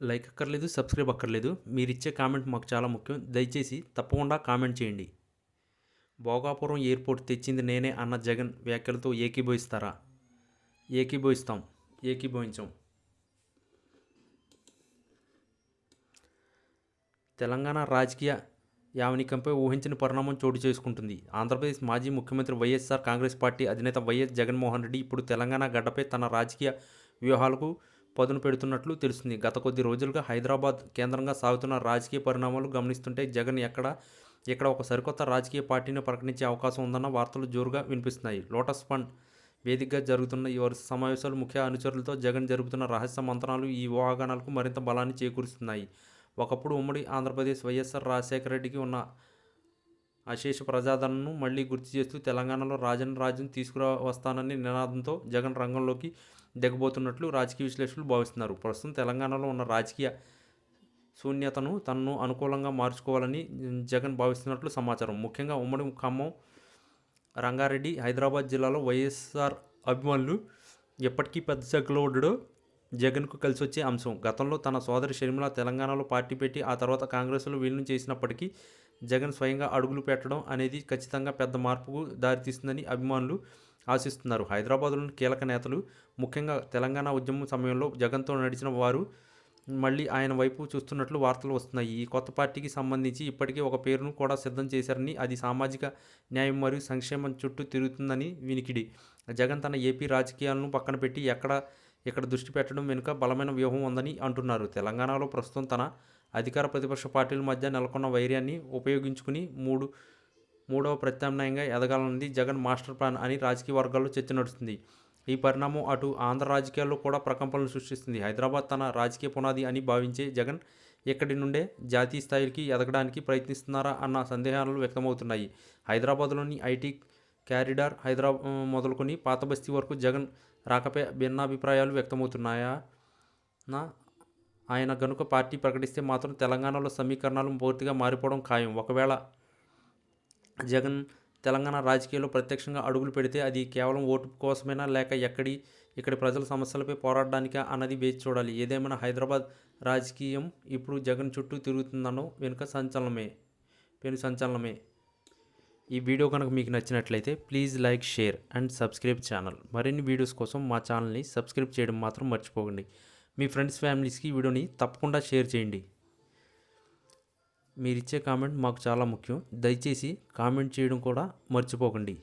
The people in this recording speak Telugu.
లైక్ అక్కర్లేదు, సబ్స్క్రైబ్ అక్కర్లేదు. మీరిచ్చే కామెంట్ మాకు చాలా ముఖ్యం. దయచేసి తప్పకుండా కామెంట్ చేయండి. భోగాపురం ఎయిర్పోర్ట్ తెచ్చింది నేనే అన్న జగన్ వ్యాఖ్యలతో ఏకీభవిస్తారా? ఏకీభవిస్తాం. ఏకీభవించాం. తెలంగాణ రాజకీయ యావనికంపై ఊహించని పరిణామం చోటు చేసుకుంటుంది. ఆంధ్రప్రదేశ్ మాజీ ముఖ్యమంత్రి వైఎస్ఆర్ కాంగ్రెస్ పార్టీ అధినేత వైఎస్ జగన్మోహన్ రెడ్డి ఇప్పుడు తెలంగాణ గడ్డపై తన రాజకీయ వ్యూహాలకు పదును పెడుతున్నట్లు తెలుస్తుంది. గత కొద్ది రోజులుగా హైదరాబాద్ కేంద్రంగా సాగుతున్న రాజకీయ పరిణామాలు గమనిస్తుంటే జగన్ ఇక్కడ ఒక సరికొత్త రాజకీయ పార్టీని ప్రకటించే అవకాశం ఉందన్న వార్తలు జోరుగా వినిపిస్తున్నాయి. లోటస్ ఫండ్ వేదికగా జరుగుతున్న ఈ వరుస సమావేశాలు ముఖ్య అనుచరులతో జగన్ జరుపుతున్న రహస్య మంత్రాలు ఈ ఊహాగానాలకు మరింత బలాన్ని చేకూరుస్తున్నాయి. ఒకప్పుడు ఉమ్మడి ఆంధ్రప్రదేశ్ వైఎస్ఆర్ రాజశేఖర రెడ్డికి ఉన్న అశేష ప్రజాదరణను మళ్లీ గుర్తు చేస్తూ తెలంగాణలో రాజ్యం తీసుకువస్తానని నినాదంతో జగన్ రంగంలోకి దిగబోతున్నట్లు రాజకీయ విశ్లేషకులు భావిస్తున్నారు. ప్రస్తుతం తెలంగాణలో ఉన్న రాజకీయ శూన్యతను తనను అనుకూలంగా మార్చుకోవాలని జగన్ భావిస్తున్నట్లు సమాచారం. ముఖ్యంగా ఉమ్మడి ఖమ్మం, రంగారెడ్డి, హైదరాబాద్ జిల్లాలో వైఎస్ఆర్ అభిమానులు ఎప్పటికీ పెద్ద సంఖ్యలో ఉండడం జగన్కు కలిసి వచ్చే అంశం. గతంలో తన సోదరి షర్మిల తెలంగాణలో పార్టీ పెట్టి ఆ తర్వాత కాంగ్రెస్లో విలీనం చేసినప్పటికీ జగన్ స్వయంగా అడుగులు పెట్టడం అనేది ఖచ్చితంగా పెద్ద మార్పుకు దారితీస్తుందని అభిమానులు ఆశిస్తున్నారు. హైదరాబాద్లోని కీలక నేతలు, ముఖ్యంగా తెలంగాణ ఉద్యమం సమయంలో జగన్తో నడిచిన వారు మళ్ళీ ఆయన వైపు చూస్తున్నట్లు వార్తలు వస్తున్నాయి. ఈ కొత్త పార్టీకి సంబంధించి ఇప్పటికే ఒక పేరును కూడా సిద్ధం చేశారని, అది సామాజిక న్యాయం మరియు సంక్షేమం చుట్టూ తిరుగుతుందని వినికిడి. జగన్ తన ఏపీ రాజకీయాలను పక్కన పెట్టి ఇక్కడ దృష్టి పెట్టడం వెనుక బలమైన వ్యూహం ఉందని అంటున్నారు. తెలంగాణలో ప్రస్తుతం తన అధికార ప్రతిపక్ష పార్టీల మధ్య నెలకొన్న వైర్యాన్ని ఉపయోగించుకుని మూడవ ప్రత్యామ్నాయంగా ఎదగాలన్నది జగన్ మాస్టర్ ప్లాన్ అని రాజకీయ వర్గాల్లో చర్చ నడుస్తుంది. ఈ పరిణామం అటు ఆంధ్ర రాజకీయాల్లో కూడా ప్రకంపనలు సృష్టిస్తుంది. హైదరాబాద్ తన రాజకీయ పునాది అని భావించే జగన్ ఇక్కడి నుండే జాతీయ స్థాయికి ఎదగడానికి ప్రయత్నిస్తున్నారా అన్న సందేహాలు వ్యక్తమవుతున్నాయి. హైదరాబాద్లోని ఐటీ కారిడార్ మొదలుకొని పాత బస్తీ వరకు జగన్ రాకపై భిన్నాభిప్రాయాలు వ్యక్తమవుతున్నాయా? ఆయన గనుక పార్టీ ప్రకటిస్తే మాత్రం తెలంగాణలో సమీకరణాలు పూర్తిగా మారిపోవడం ఖాయం. ఒకవేళ జగన్ తెలంగాణ రాజకీయాల్లో ప్రత్యక్షంగా అడుగులు పెడితే అది కేవలం ఓటు కోసమేనా, లేక ఇక్కడి ప్రజల సమస్యలపై పోరాడడానికా అన్నది వేచి చూడాలి. ఏదేమైనా హైదరాబాద్ రాజకీయం ఇప్పుడు జగన్ చుట్టూ తిరుగుతుందనో పెను సంచలనమే. ఈ వీడియో కనుక మీకు నచ్చినట్లయితే please like, share and subscribe channel. మరిన్ని వీడియోస్ కోసం మా ఛానల్ని సబ్స్క్రైబ్ చేయడం మాత్రం మర్చిపోకండి. మీ ఫ్రెండ్స్, ఫ్యామిలీస్కి ఈ వీడియోని తప్పకుండా షేర్ చేయండి. మీరిచ్చే కామెంట్ మాకు చాలా ముఖ్యం. దయచేసి కామెంట్ చేయడం కూడా మర్చిపోకండి.